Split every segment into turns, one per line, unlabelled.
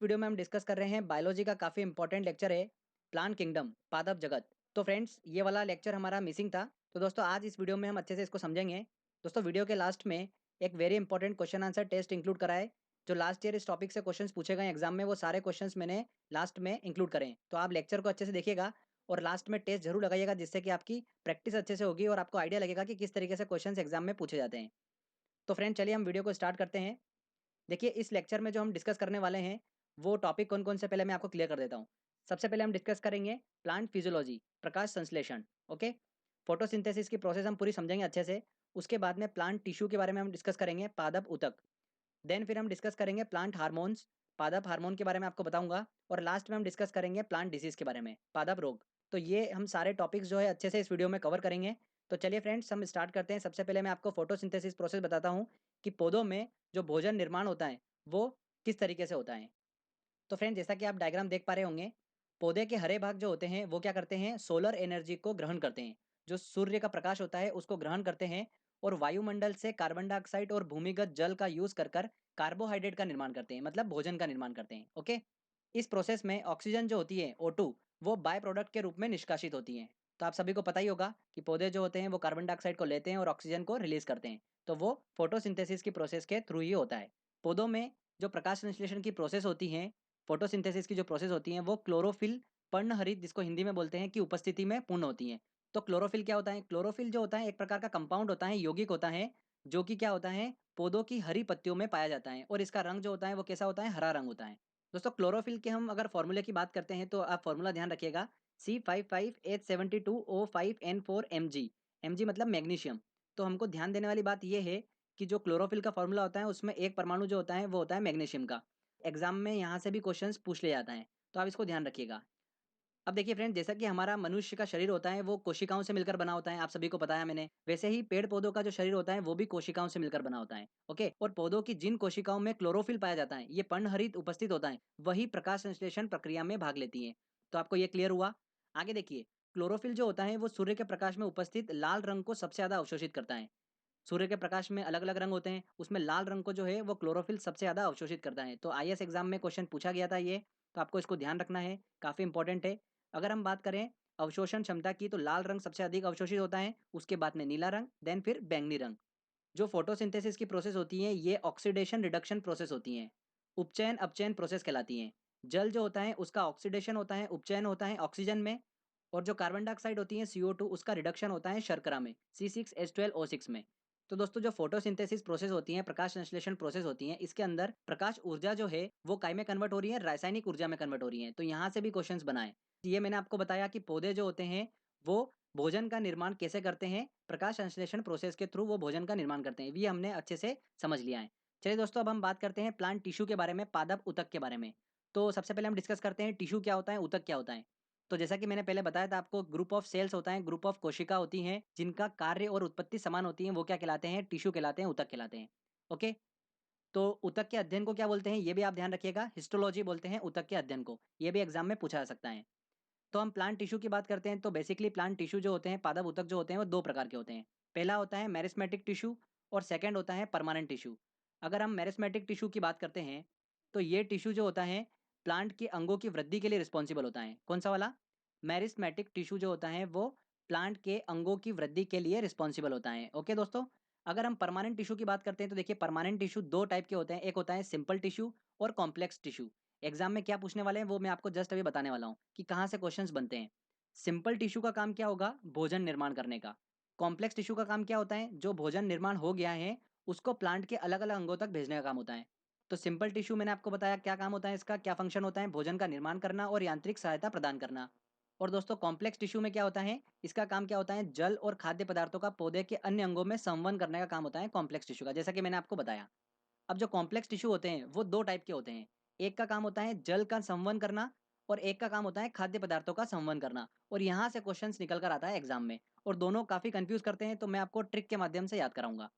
Video में हम discuss कर रहे हैं बायोलॉजी का काफ़ी इंपॉर्टेंट लेक्चर है प्लांट किंगडम पादप जगत। तो फ्रेंड्स ये वाला लेक्चर हमारा मिसिंग था। तो दोस्तों आज इस वीडियो में हम अच्छे से इसको समझेंगे। दोस्तों वीडियो के लास्ट में एक very important question answer test include करा है। जो लास्ट ईयर इस टॉपिक से क्वेश्चंस पूछे गए एग्जाम में वो सारे क्वेश्चंस मैंने लास्ट में इंक्लूड करें। तो आप लेक्चर को अच्छे से देखिएगा और लास्ट में टेस्ट जरूर लगाइएगा, जिससे कि आपकी प्रैक्टिस अच्छे से होगी और आपको आइडिया लगेगा कि किस तरीके से क्वेश्चन एग्जाम में पूछे जाते हैं। तो फ्रेंड चलिए हम वीडियो को स्टार्ट करते हैं। देखिए इस लेक्चर में जो हम डिस्कस करने वाले हैं वो टॉपिक कौन कौन से पहले मैं आपको क्लियर कर देता हूँ। सबसे पहले हम डिस्कस करेंगे प्लांट फिजियोलॉजी, प्रकाश संश्लेषण। ओके, फोटोसिंथेसिस की प्रोसेस हम पूरी समझेंगे अच्छे से। उसके बाद में प्लांट टिश्यू के बारे में हम डिस्कस करेंगे, पादप ऊतक। देन फिर हम डिस्कस करेंगे प्लांट हार्मोन्स, पादप हार्मोन के बारे में आपको बताऊंगा। और लास्ट में हम डिस्कस करेंगे प्लांट डिजीज के बारे में, पादप रोग। तो ये हम सारे टॉपिक्स जो है अच्छे से इस वीडियो में कवर करेंगे। तो चलिए फ्रेंड्स हम स्टार्ट करते हैं। सबसे पहले मैं आपको फोटोसिंथेसिस प्रोसेस बताता हूँ कि पौधों में जो भोजन निर्माण होता है वो किस तरीके से होता है। तो फ्रेंड जैसा कि आप डायग्राम देख पा रहे होंगे, पौधे के हरे भाग जो होते हैं वो क्या करते हैं, सोलर एनर्जी को ग्रहण करते हैं। जो सूर्य का प्रकाश होता है उसको ग्रहण करते हैं और वायुमंडल से कार्बन डाइऑक्साइड और भूमिगत जल का यूज कर कर कार्बोहाइड्रेट का निर्माण करते हैं, मतलब भोजन का निर्माण करते हैं। ओके, इस प्रोसेस में ऑक्सीजन जो होती है O2 वो बाय प्रोडक्ट के रूप में निष्कासित होती है। तो आप सभी को पता ही होगा कि पौधे जो होते हैं वो कार्बन डाइऑक्साइड को लेते हैं और ऑक्सीजन को रिलीज करते हैं। तो वो फोटोसिंथेसिस की प्रोसेस के थ्रू ही होता है। पौधों में जो प्रकाश संश्लेषण की प्रोसेस होती है, फोटोसिंथेसिस की जो प्रोसेस होती है वो क्लोरोफिल पर्णहरित, जिसको हिंदी में बोलते हैं, कि उपस्थिति में पूर्ण होती है। तो क्लोरोफिल क्या होता है? क्लोरोफिल जो होता है एक प्रकार का कंपाउंड होता है, यौगिक होता है, जो कि क्या होता है, पौधों की हरी पत्तियों में पाया जाता है और इसका रंग जो होता है वो कैसा होता है, हरा रंग होता है। दोस्तों क्लोरोफिल के हम अगर फॉर्मूले की बात करते हैं तो आप फॉर्मूला ध्यान रखिएगा, C55H72O5N4Mg। Mg मतलब मैग्नीशियम। तो हमको ध्यान देने वाली बात यह है कि जो क्लोरोफिल का फॉर्मूला होता है उसमें एक परमाणु जो होता है वो होता है मैग्नीशियम का। एग्जाम में यहाँ से भी क्वेश्चंस पूछ ले जाता है, तो आप इसको ध्यान रखिएगा। अब देखिए फ्रेंड, जैसा कि हमारा मनुष्य का शरीर होता है वो कोशिकाओं से मिलकर बना होता है, आप सभी को बताया मैंने। वैसे ही पेड़ पौधों का जो शरीर होता है वो भी कोशिकाओं से मिलकर बना होता है। ओके, और पौधों की जिन कोशिकाओं में क्लोरोफिल पाया जाता है, ये पर्णहरित उपस्थित होता है, वही प्रकाश संश्लेषण प्रक्रिया में भाग लेती है। तो आपको ये क्लियर हुआ। आगे देखिए, क्लोरोफिल जो होता है वो सूर्य के प्रकाश में उपस्थित लाल रंग को सबसे ज्यादा अवशोषित करता है। सूर्य के प्रकाश में अलग अलग रंग होते हैं, उसमें लाल रंग को जो है वो क्लोरोफिल सबसे ज्यादा अवशोषित करता है। तो आईएएस एग्जाम में क्वेश्चन पूछा गया था ये, तो आपको इसको ध्यान रखना है, काफी इंपॉर्टेंट है। अगर हम बात करें अवशोषण क्षमता की, तो लाल रंग सबसे अधिक अवशोषित होता है, उसके बाद में नीला रंग, देन फिर बैंगनी रंग। जो फोटोसिंथेसिस की प्रोसेस होती है ये ऑक्सीडेशन रिडक्शन प्रोसेस होती है, उपचयन अपचयन प्रोसेस कहलाती है। जल जो होता है उसका ऑक्सीडेशन होता है, उपचयन होता है ऑक्सीजन में। और जो कार्बन डाइऑक्साइड होती है CO2, उसका रिडक्शन होता है शर्करा में, C6H12O6 में। तो दोस्तों जो फोटोसिंथेसिस प्रोसेस होती है, प्रकाश संश्लेषण प्रोसेस होती है, इसके अंदर प्रकाश ऊर्जा जो है वो काय में कन्वर्ट हो रही है, रासायनिक ऊर्जा में कन्वर्ट हो रही है। तो यहाँ से भी क्वेश्चंस बनाए। ये मैंने आपको बताया कि पौधे जो होते हैं वो भोजन का निर्माण कैसे करते हैं, प्रकाश संश्लेषण प्रोसेस के थ्रू वो भोजन का निर्माण करते हैं, ये हमने अच्छे से समझ लिया है। चलिए दोस्तों अब हम बात करते हैं प्लांट टिश्यू के बारे में, पादप ऊतक के बारे में। तो सबसे पहले हम डिस्कस करते हैं टिश्यू क्या होता है, ऊतक क्या होता है। तो जैसा कि मैंने पहले बताया था आपको, ग्रुप ऑफ सेल्स होता है, ग्रुप ऑफ कोशिका होती हैं जिनका कार्य और उत्पत्ति समान होती है, वो क्या कहलाते हैं, टिश्यू कहलाते हैं, ऊतक कहलाते हैं। ओके, तो ऊतक के अध्ययन को क्या बोलते हैं ये भी आप ध्यान रखिएगा, हिस्टोलॉजी बोलते हैं ऊतक के अध्ययन को। ये भी एग्जाम में पूछा जा सकता है। तो हम प्लांट टिश्यू की बात करते हैं तो बेसिकली प्लांट टिश्यू जो होते हैं, पादप ऊतक जो होते हैं, वो दो प्रकार के होते हैं। पहला होता है मेरिस्मेटिक टिश्यू और सेकंड होता है परमानेंट टिश्यू। अगर हम मेरिस्मेटिक टिश्यू की बात करते हैं तो ये टिश्यू जो होता है प्लांट के अंगों की वृद्धि के लिए रिस्पॉन्सिबल होता है। कौन सा वाला? मेरिस्मेटिक टिश्यू जो होता है वो प्लांट के अंगों की वृद्धि के लिए रिस्पॉन्सिबल होता है। ओके दोस्तों, अगर हम परमानेंट टिश्यू की बात करते हैं तो देखिए परमानेंट टिश्यू दो टाइप के होते हैं, एक होता है सिंपल टिश्यू और कॉम्प्लेक्स टिश्यू। एग्जाम में क्या पूछने वाले हैं वो मैं आपको जस्ट अभी बताने वाला हूँ कि कहाँ से क्वेश्चंस बनते हैं। सिंपल टिश्यू का काम क्या होगा, भोजन निर्माण करने का। कॉम्प्लेक्स टिश्यू का काम क्या होता है, जो भोजन निर्माण हो गया है उसको प्लांट के अलग अलग अंगों तक भेजने का काम होता है। तो सिंपल टिश्यू मैंने आपको बताया क्या काम होता है, इसका क्या फंक्शन होता है, भोजन का निर्माण करना और यांत्रिक सहायता प्रदान करना। और दोस्तों कॉम्प्लेक्स टिश्यू में क्या होता है, इसका काम क्या होता है, जल और खाद्य पदार्थों का पौधे के अन्य अंगों में संवहन करने का काम होता है कॉम्प्लेक्स टिश्यू का, जैसा कि मैंने आपको बताया। अब जो कॉम्प्लेक्स टिश्यू होते हैं वो दो टाइप के होते हैं, एक का काम होता है जल का संवहन करना और एक का काम होता है खाद्य पदार्थों का संवहन करना। और यहाँ से क्वेश्चंस निकल कर आता है एग्जाम में, और दोनों काफी कंफ्यूज करते हैं, तो मैं आपको ट्रिक के माध्यम से याद कराऊंगा।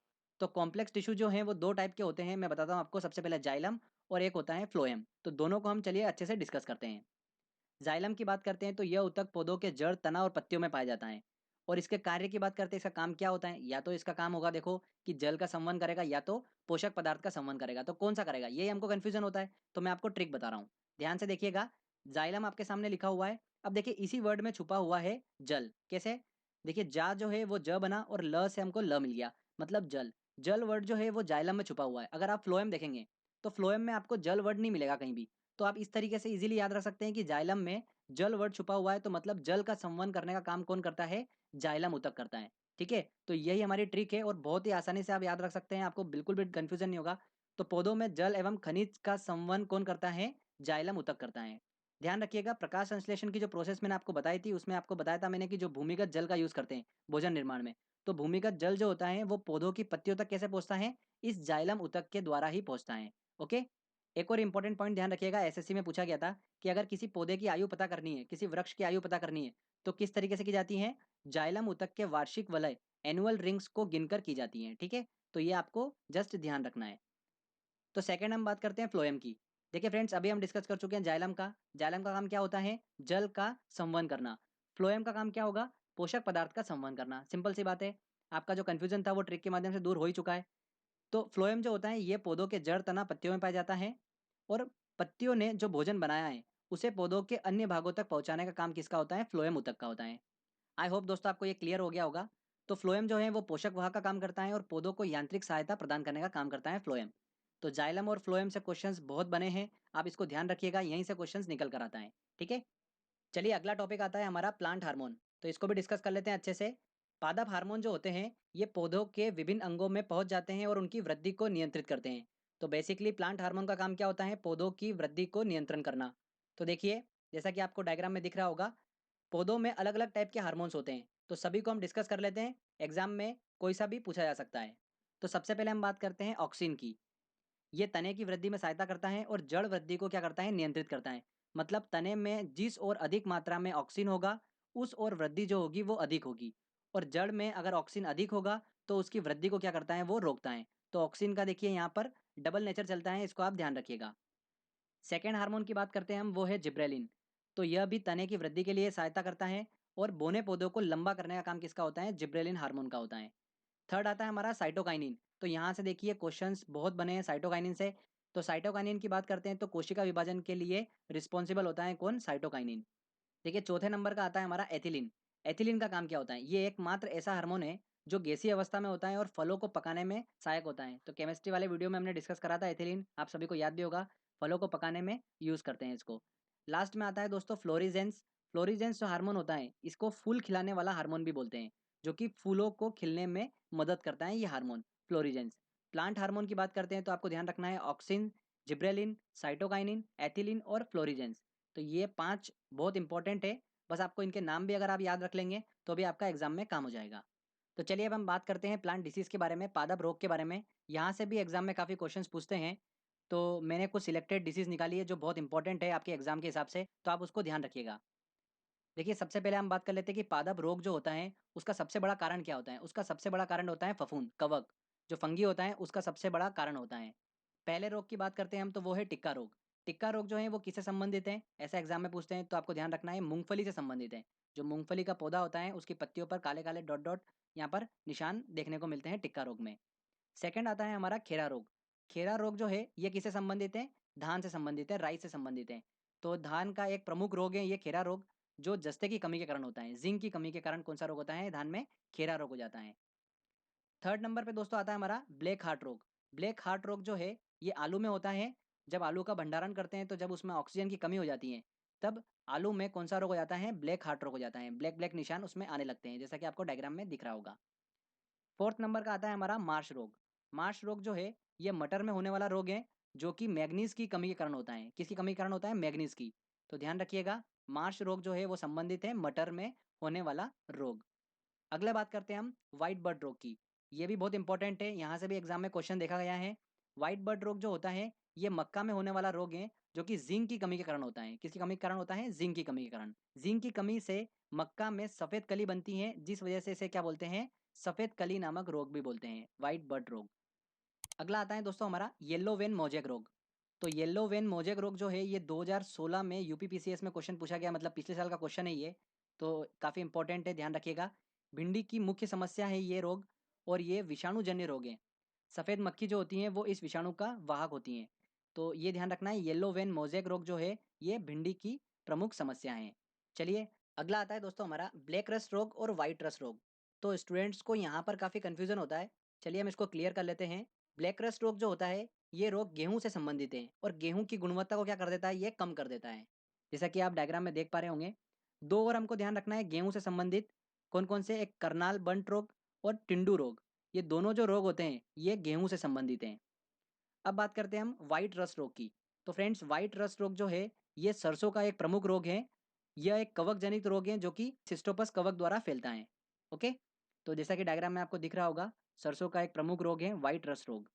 तो कॉम्प्लेक्स टिश्यू जो है वो दो टाइप के होते हैं, मैं बताता हूँ आपको। सबसे पहले जाइलम और एक होता है फ्लोएम। तो दोनों को हम चलिए अच्छे से डिस्कस करते हैं। जाइलम की बात करते हैं तो यह ऊतक पौधों के जड़, तना और पत्तियों में पाया जाता है। और इसके कार्य की बात करते हैं, इसका काम क्या होता है? या तो इसका काम होगा देखो कि जल का संवहन करेगा या तो पोषक पदार्थ का संवहन करेगा, तो कौन सा करेगा ये हमको कंफ्यूजन होता है। तो मैं आपको ट्रिक बता रहा हूँ, ध्यान से देखिएगा। जाइलम आपके सामने लिखा हुआ है, अब देखिए इसी वर्ड में छुपा हुआ है जल। कैसे? देखिए जा जो है वो ज बना और ल से हमको ल मिल गया, मतलब जल। जल वर्ड जो है वो जाइलम में छुपा हुआ है। अगर आप फ्लोएम देखेंगे तो फ्लोएम में आपको जल वर्ड नहीं मिलेगा कहीं भी। तो आप इस तरीके से इजीली याद रख सकते हैं कि जाइलम में जल वर्ड छुपा हुआ है, तो मतलब जल का संवहन करने का काम कौन करता है? जाइलम ऊतक करता है। ठीक है, तो यही हमारी ट्रिक है और बहुत ही आसानी से आप याद रख सकते हैं, आपको बिल्कुल भी कंफ्यूजन नहीं होगा। तो पौधों में जल एवं खनिज का संवहन कौन करता है? जाइलम ऊतक करता है। ध्यान रखिएगा, प्रकाश संश्लेषण की जो प्रोसेस मैंने आपको बताई थी उसमें आपको बताया था मैंने कि जो भूमिगत जल का यूज करते हैं भोजन निर्माण में, तो भूमिगत जल जो होता है वो पौधों की पत्तियों तक कैसे पहुंचता है? इस जाइलम ऊतक के द्वारा ही पहुंचता है। ओके। एक और इंपॉर्टेंट पॉइंट ध्यान रखिएगा, एसएससी में पूछा गया था कि अगर किसी पौधे की आयु पता करनी है, किसी वृक्ष की आयु पता करनी है, तो किस तरीके से की जाती है? जाइलम ऊतक के वार्षिक वलय एनुअल रिंग्स को गिनकर की जाती हैं। ठीक है, तो ये आपको जस्ट ध्यान रखना है। तो सेकंड हम बात करते हैं फ्लोएम की। देखिए फ्रेंड्स, अभी हम डिस्कस कर चुके हैं जाइलम का। जाइलम का काम क्या होता है? जल का संवहन करना। फ्लोएम का काम क्या होगा? पोषक पदार्थ का संवहन करना। सिंपल सी बात है, आपका जो कंफ्यूजन था वो ट्रिक के माध्यम से दूर हो ही चुका है। तो फ्लोएम जो होता है ये पौधों के जड़, तना, पत्तियों में पाया जाता है और पत्तियों ने जो भोजन बनाया है उसे पौधों के अन्य भागों तक पहुंचाने का काम किसका होता है? फ्लोएम ऊतक का होता है। आई होप दोस्तों आपको ये क्लियर हो गया होगा। तो फ्लोएम जो है वो पोषक वाहक का काम करता है और पौधों को यांत्रिक सहायता प्रदान करने का काम करता है फ्लोएम। तो जाइलम और फ्लोएम से क्वेश्चंस बहुत बने हैं, आप इसको ध्यान रखिएगा, यहीं से क्वेश्चंस निकल कर आता है। ठीक है, चलिए अगला टॉपिक आता है हमारा प्लांट हार्मोन। तो इसको भी डिस्कस कर लेते हैं अच्छे से। पादप हार्मोन जो होते हैं ये पौधों के विभिन्न अंगों में पहुंच जाते हैं और उनकी वृद्धि को नियंत्रित करते हैं। तो बेसिकली प्लांट हार्मोन का काम क्या होता है? पौधों की वृद्धि को नियंत्रण करना। तो देखिए, जैसा कि आपको डायग्राम में दिख रहा होगा, पौधों में अलग अलग टाइप के हार्मोन्स होते हैं, तो सभी को हम डिस्कस कर लेते हैं। एग्जाम में कोई सा भी पूछा जा सकता है। तो सबसे पहले हम बात करते हैं ऑक्सिन की। ये तने की वृद्धि में सहायता करता है और जड़ वृद्धि को क्या करता है? नियंत्रित करता है। मतलब तने में जिस और अधिक मात्रा में ऑक्सिन होगा उस और वृद्धि जो होगी वो अधिक होगी, और जड़ में अगर ऑक्सिन अधिक होगा तो उसकी वृद्धि को क्या करता है? वो रोकता है। तो ऑक्सिन का देखिए यहाँ पर डबल नेचर चलता है, इसको आप ध्यान रखिएगा। सेकेंड हार्मोन की बात करते हैं हम, वो है जिब्रेलिन। तो यह भी तने की वृद्धि के लिए सहायता करता है और बोने पौधों को लंबा करने का काम किसका होता है? जिब्रेलिन हार्मोन का होता है। थर्ड आता है हमारा साइटोकाइनिन। तो यहाँ से देखिए क्वेश्चंस बहुत बने हैं साइटोकाइनिन से। तो साइटोकाइनिन की बात करते हैं तो कोशिका विभाजन के लिए रिस्पॉन्सिबल होता है कौन? साइटोकाइनिन। देखिए चौथे नंबर का आता है हमारा एथिलीन। एथिलीन का काम क्या होता है? ये एकमात्र ऐसा हार्मोन है जो गैसीय अवस्था में होता है और फलों को पकाने में सहायक होता है। तो केमिस्ट्री वाले वीडियो में हमने डिस्कस करा था एथिलीन, आप सभी को याद भी होगा। फलों को पकाने में यूज करते हैं इसको। लास्ट में आता है दोस्तों फ्लोरिजेंस। फ्लोरिजेंस जो हार्मोन होता है इसको फूल खिलाने वाला हार्मोन भी बोलते हैं, जो कि फूलों को खिलने में मदद करता है ये हार्मोन फ्लोरिजेंस। प्लांट हार्मोन की बात करते हैं तो आपको ध्यान रखना है ऑक्सिन, जिब्रेलिन, साइटोकाइनिन, एथिलीन और फ्लोरिजेंस। तो ये 5 बहुत इंपॉर्टेंट है। बस आपको इनके नाम भी अगर आप याद रख लेंगे तो भी आपका एग्जाम में काम हो जाएगा। तो चलिए अब हम बात करते हैं प्लांट डिसीज के बारे में, पादप रोग के बारे में। यहाँ से भी एग्जाम में काफ़ी क्वेश्चंस पूछते हैं। तो मैंने कुछ सिलेक्टेड डिसीज निकाली है जो बहुत इंपॉर्टेंट है आपके एग्जाम के हिसाब से, तो आप उसको ध्यान रखिएगा। देखिए सबसे पहले हम बात कर लेते हैं कि पादप रोग जो होता है उसका सबसे बड़ा कारण क्या होता है? उसका सबसे बड़ा कारण होता है फफूंद, कवक। जो फंगी होता है उसका सबसे बड़ा कारण होता है। पहले रोग की बात करते हैं हम, तो वो है टिक्का रोग। टिक्का रोग जो है वो किससे संबंधित है? ऐसा एग्जाम में पूछते हैं, तो आपको ध्यान रखना है मूंगफली से संबंधित है। जो मूंगफली का पौधा होता है उसकी पत्तियों पर काले काले डॉट डॉट यहाँ पर निशान देखने को मिलते हैं टिक्का रोग में। सेकंड आता है हमारा खेरा रोग। खेरा रोग जो है ये किससे संबंधित है? धान से संबंधित है, राई से संबंधित है। तो धान का एक प्रमुख रोग है ये खेरा रोग, जो जस्ते की कमी के कारण होता है। जिंक की कमी के कारण कौन सा रोग होता है? धान में खेरा रोग हो जाता है। थर्ड नंबर पे दोस्तों आता है हमारा ब्लैक हार्ट रोग। ब्लैक हार्ट रोग जो है ये आलू में होता है। जब आलू का भंडारण करते हैं तो जब उसमें ऑक्सीजन की कमी हो जाती है तब आलू में कौन सा रोग हो जाता है? ब्लैक हार्ट रोग हो जाता है। ब्लैक ब्लैक निशान उसमें आने लगते हैं, जैसा कि आपको डायग्राम में दिख रहा होगा। फोर्थ नंबर का आता है हमारा मार्श रोग। मार्श रोग जो है ये मटर में होने वाला रोग है, जो कि मैग्नीज की कमी के कारण होता है। किसकी कमी के कारण होता है? मैग्नीज की। तो ध्यान रखिएगा, मार्श रोग जो है वो संबंधित है मटर में होने वाला रोग। अगला बात करते हैं हम व्हाइट बर्ड रोग की। ये भी बहुत इंपॉर्टेंट है, यहाँ से भी एग्जाम में क्वेश्चन देखा गया है। व्हाइट बर्ड रोग जो होता है ये मक्का में होने वाला रोग है, जो कि जिंक की कमी के कारण होता है। किसकी कमी के कारण होता है? जिंक की कमी के कारण। जिंक की कमी से मक्का में सफेद कली बनती है, जिस वजह से इसे क्या बोलते हैं? सफेद कली नामक रोग भी बोलते हैं, व्हाइट बर्ड रोग। अगला आता है दोस्तों हमारा येलो वेन मोजेक रोग। तो येलो वेन मोजेक रोग जो है ये 2016 में यूपीपीसीएस में क्वेश्चन पूछा गया, मतलब पिछले साल का क्वेश्चन है ये। तो काफ़ी इंपॉर्टेंट है, ध्यान रखिएगा। भिंडी की मुख्य समस्या है ये रोग, और ये विषाणुजन्य रोग है। सफ़ेद मक्खी जो होती हैं वो इस विषाणु का वाहक होती हैं। तो ये ध्यान रखना है, येलो वेन मोज़ेक रोग जो है ये भिंडी की प्रमुख समस्या है। चलिए, अगला आता है दोस्तों हमारा ब्लैक रस्ट रोग और वाइट रस्ट रोग। तो स्टूडेंट्स को यहाँ पर काफ़ी कन्फ्यूज़न होता है। चलिए हम इसको क्लियर कर लेते हैं। ब्लैक रस्ट रोग जो होता है ये रोग गेहूँ से संबंधित है, और गेहूँ की गुणवत्ता को क्या कर देता है, ये कम कर देता है। जैसा कि आप डायग्राम में देख पा रहे होंगे। दो और हमको ध्यान रखना है गेहूँ से संबंधित कौन कौन से, एक करनाल बंट रोग और टिंडू रोग। ये दोनों जो रोग होते हैं ये गेहूं से संबंधित हैं। अब बात करते हैं हम वाइट रस्ट रोग की। तो फ्रेंड्स, वाइट रस्ट रोग जो है ये सरसों का एक प्रमुख रोग है। यह एक कवक जनित रोग है जो कि सिस्टोपस कवक द्वारा फैलता है। ओके, तो जैसा कि डायग्राम में आपको दिख रहा होगा, सरसों का एक प्रमुख रोग है वाइट रस्ट रोग।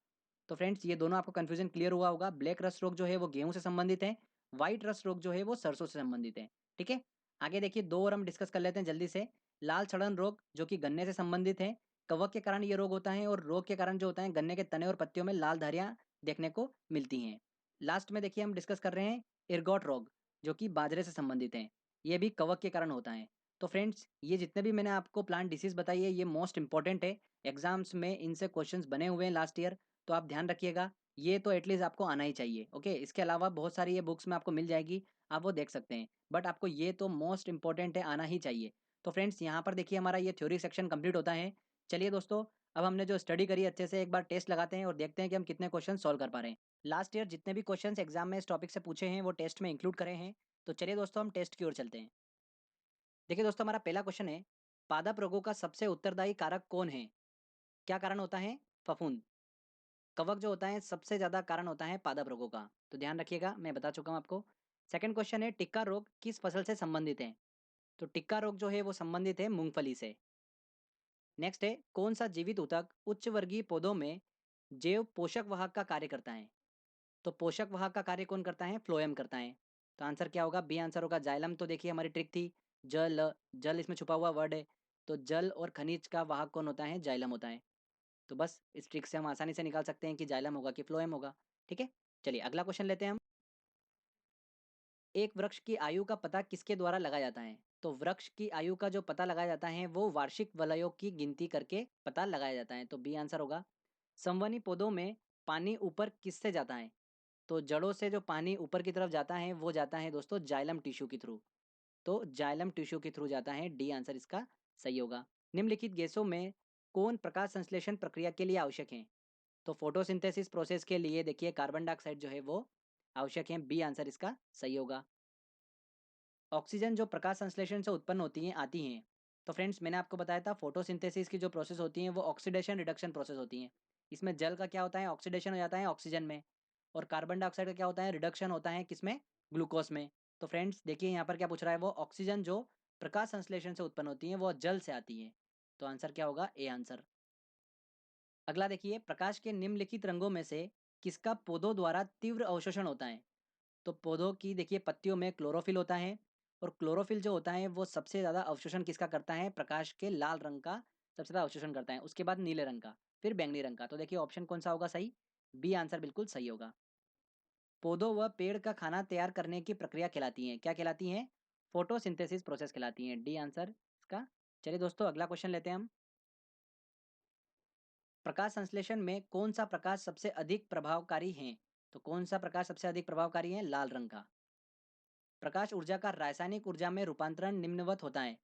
तो फ्रेंड्स, ये दोनों आपको कन्फ्यूजन क्लियर हुआ होगा। ब्लैक रस्ट रोग जो है वो गेहूं से संबंधित है, वाइट रस्ट रोग जो है वो सरसों से संबंधित है। ठीक है, आगे देखिए दो और हम डिस्कस कर लेते हैं जल्दी से। लाल सड़न रोग जो कि गन्ने से संबंधित है। कवक के कारण ये रोग होता है, और रोग के कारण जो होता है गन्ने के तने और पत्तियों में लाल धारियां देखने को मिलती हैं। लास्ट में देखिए हम डिस्कस कर रहे हैं इरगॉट रोग, जो कि बाजरे से संबंधित है। ये भी कवक के कारण होता है। तो फ्रेंड्स, ये जितने भी मैंने आपको प्लांट डिसीज बताई है ये मोस्ट इंपॉर्टेंट है। एग्जाम्स में इनसे क्वेश्चंस बने हुए हैं लास्ट ईयर, तो आप ध्यान रखिएगा। ये तो एटलीस्ट आपको आना ही चाहिए। ओके, इसके अलावा बहुत सारी ये बुक्स में आपको मिल जाएगी, आप वो देख सकते हैं, बट आपको ये तो मोस्ट इंपॉर्टेंट है, आना ही चाहिए। तो फ्रेंड्स, यहाँ पर देखिए हमारा ये थ्योरी सेक्शन कंप्लीट होता है। चलिए दोस्तों, अब हमने जो स्टडी करी अच्छे से, एक बार टेस्ट लगाते हैं और देखते हैं कि हम कितने क्वेश्चन सॉल्व कर पा रहे हैं। लास्ट ईयर जितने भी क्वेश्चंस एग्जाम में इस टॉपिक से पूछे हैं वो टेस्ट में इंक्लूड करे हैं। तो चलिए दोस्तों, हम टेस्ट की ओर चलते हैं। देखिए दोस्तों, हमारा पहला क्वेश्चन है, पादप रोगों का सबसे उत्तरदायी कारक कौन है? क्या कारण होता है? फफूंद। कवक जो होता है सबसे ज़्यादा कारण होता है पादप रोगों का, तो ध्यान रखिएगा, मैं बता चुका हूँ आपको। सेकंड क्वेश्चन है, टिक्का रोग किस फसल से संबंधित है? तो टिक्का रोग जो है वो संबंधित है मूंगफली से। नेक्स्ट है, कौन सा जीवित ऊतक उच्च वर्गीय पौधों में जैव पोषक वाहक का कार्य करता है? तो पोषक वाहक का कार्य कौन करता है? फ्लोएम करता है। तो आंसर क्या होगा? बी आंसर होगा जाइलम। तो देखिए हमारी ट्रिक थी, जल जल इसमें छुपा हुआ वर्ड है, तो जल और खनिज का वाहक कौन होता है? जाइलम होता है। तो बस इस ट्रिक से हम आसानी से निकाल सकते हैं कि जाइलम होगा कि फ्लोएम होगा। ठीक है, चलिए अगला क्वेश्चन लेते हैं हम। एक वृक्ष की आयु का पता किसके द्वारा लगाया जाता है? तो वृक्ष की आयु का जो पता लगाया जाता है वो वार्षिक वलयों की गिनती करके पता लगाया जाता है। तो बी आंसर होगा। संवहनी पौधों में पानी ऊपर किससे जाता है? तो जड़ों से जो पानी ऊपर की तरफ जाता है वो जाता है दोस्तों जाइलम टिश्यू के थ्रू। तो जाइलम टिश्यू के थ्रू जाता है, डी आंसर इसका सही होगा। निम्नलिखित गैसों में कौन प्रकाश संश्लेषण प्रक्रिया के लिए आवश्यक है? तो फोटोसिंथेसिस प्रोसेस के लिए देखिए कार्बन डाइऑक्साइड जो है वो आवश्यक है, बी आंसर इसका सही होगा। ऑक्सीजन जो प्रकाश संश्लेषण से उत्पन्न होती हैं आती हैं। तो फ्रेंड्स, मैंने आपको बताया था फोटोसिंथेसिस की जो प्रोसेस होती हैं वो ऑक्सीडेशन रिडक्शन प्रोसेस होती हैं। इसमें जल का क्या होता है? ऑक्सीडेशन हो जाता है ऑक्सीजन में, और कार्बन डाइऑक्साइड का क्या होता है? रिडक्शन होता है किसमें? ग्लूकोज में। तो फ्रेंड्स देखिए यहाँ पर क्या पूछ रहा है, वो ऑक्सीजन जो प्रकाश संश्लेषण से उत्पन्न होती है वो जल से आती है। तो आंसर क्या होगा? A answer. अगला देखिए, प्रकाश के निम्नलिखित रंगों में से किसका पौधों द्वारा तीव्र अवशोषण होता है? तो पौधों की देखिए पत्तियों में क्लोरोफिल होता है, और क्लोरोफिल जो होता है वो सबसे ज़्यादा अवशोषण किसका करता है? प्रकाश के लाल रंग का सबसे ज़्यादा अवशोषण करता है, उसके बाद नीले रंग का, फिर बैंगनी रंग का। तो देखिए ऑप्शन कौन सा होगा सही? बी आंसर बिल्कुल सही होगा। पौधों व पेड़ का खाना तैयार करने की प्रक्रिया कहलाती है, क्या कहलाती है? फोटोसिंथेसिस प्रोसेस कहलाती है, डी आंसर इसका। चलिए दोस्तों, अगला क्वेश्चन लेते हैं हम। प्रकाश संश्लेषण में कौन सा प्रकाश सबसे अधिक प्रभावकारी है? तो कौन सा प्रकाश सबसे अधिक प्रभावकारी है? लाल रंग का। प्रकाश ऊर्जा का रासायनिक ऊर्जा में रूपांतरण निम्नवत होता है।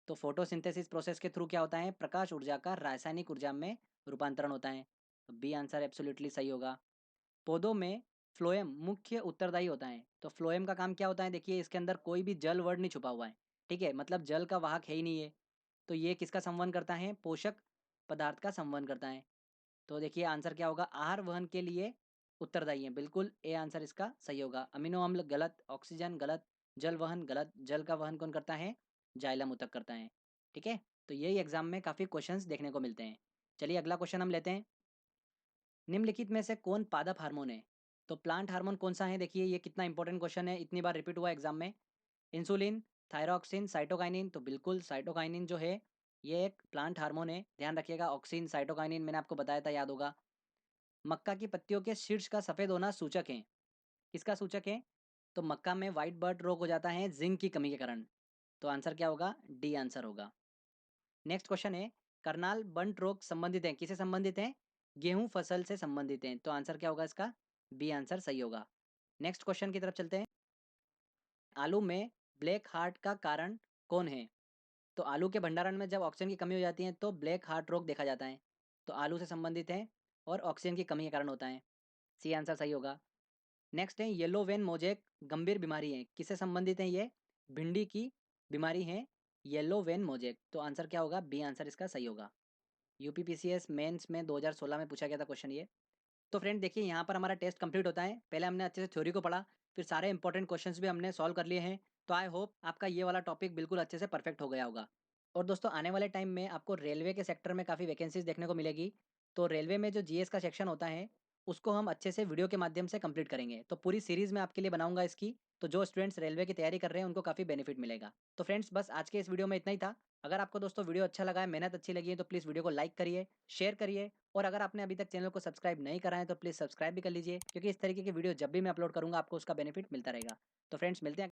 तो फोटोसिंथेसिस प्रोसेस के थ्रू क्या होता है? प्रकाश ऊर्जा का रासायनिक ऊर्जा में रूपांतरण होता है। तो बी आंसर एब्सोल्युटली सही होगा। पौधों में फ्लोएम मुख्य उत्तरदायी होता है। तो फ्लोएम का काम क्या होता है? देखिए इसके अंदर कोई भी जल वर्ड नहीं छुपा हुआ है। ठीक है, मतलब जल का वाहक है ही नहीं है। तो ये किसका संवहन करता है? पोषक पदार्थ का संवहन करता है। तो देखिए आंसर क्या होगा? आहार वहन के लिए उत्तरदायी है, बिल्कुल ए आंसर इसका सही होगा। अमीनो अम्ल गलत, ऑक्सीजन गलत, जल वहन गलत। जल का वहन कौन करता है? जाइलम ऊतक करता है। ठीक है, तो यही एग्जाम में काफ़ी क्वेश्चंस देखने को मिलते हैं। चलिए अगला क्वेश्चन हम लेते हैं। निम्नलिखित में से कौन पादप हार्मोन है? तो प्लांट हार्मोन कौन सा है? देखिए ये कितना इंपॉर्टेंट क्वेश्चन है, इतनी बार रिपीट हुआ एग्जाम में। Insulin, thyroxine, cytokinin. तो बिल्कुल साइटोकाइनिन जो है ये एक प्लांट हार्मोन है, ध्यान रखिएगा। ऑक्सिन, साइटोकाइनिन मैंने आपको बताया था, याद होगा। मक्का की पत्तियों के शीर्ष का सफ़ेद होना सूचक है, किसका सूचक है? तो मक्का में वाइट बर्ड रोग हो जाता है जिंक की कमी के कारण। तो आंसर क्या होगा? डी आंसर होगा। नेक्स्ट क्वेश्चन है, करनाल बंट रोग संबंधित है, किसे संबंधित है? गेहूं फसल से संबंधित है। तो आंसर क्या होगा इसका? बी आंसर सही होगा। नेक्स्ट क्वेश्चन की तरफ चलते हैं। आलू में ब्लैक हार्ट का कारण कौन है? तो आलू के भंडारण में जब ऑक्सीजन की कमी हो जाती है तो ब्लैक हार्ट रोग देखा जाता है। तो आलू से संबंधित है और ऑक्सीजन की कमी के कारण होता है। सी आंसर सही होगा। नेक्स्ट है, येलो वेन मोजेक गंभीर बीमारी है, किससे संबंधित है ये? भिंडी की बीमारी है येलो वेन मोजेक। तो आंसर क्या होगा? बी आंसर इसका सही होगा। यूपीपीसीएस मेंस में 2016 में पूछा गया था क्वेश्चन ये। तो फ्रेंड देखिए, यहाँ पर हमारा टेस्ट कंप्लीट होता है। पहले हमने अच्छे से थ्योरी को पढ़ा, फिर सारे इंपॉर्टेंट क्वेश्चंस भी हमने सॉल्व कर लिए हैं। तो आई होप आपका ये वाला टॉपिक बिल्कुल अच्छे से परफेक्ट हो गया होगा। और दोस्तों, आने वाले टाइम में आपको रेलवे के सेक्टर में काफ़ी वैकेंसीज देखने को मिलेगी। तो रेलवे में जो जीएस का सेक्शन होता है उसको हम अच्छे से वीडियो के माध्यम से कंप्लीट करेंगे। तो पूरी सीरीज़ मैं आपके लिए बनाऊंगा इसकी, तो जो स्टूडेंट्स रेलवे की तैयारी कर रहे हैं उनको काफ़ी बेनिफिट मिलेगा। तो फ्रेंड्स, बस आज के इस वीडियो में इतना ही था। अगर आपको दोस्तों वीडियो अच्छा लगा है, मेहनत अच्छी लगी है, तो प्लीज़ वीडियो को लाइक करिए, शेयर करिए, और अगर आपने अभी तक चैनल को सब्सक्राइब नहीं करा है तो प्लीज़ सब्सक्राइब भी कर लीजिए, क्योंकि इस तरीके की वीडियो जब भी मैं अपलोड करूँगा आपको उसका बेनिफिट मिलता रहेगा। तो फ्रेंड्स, मिलते हैं।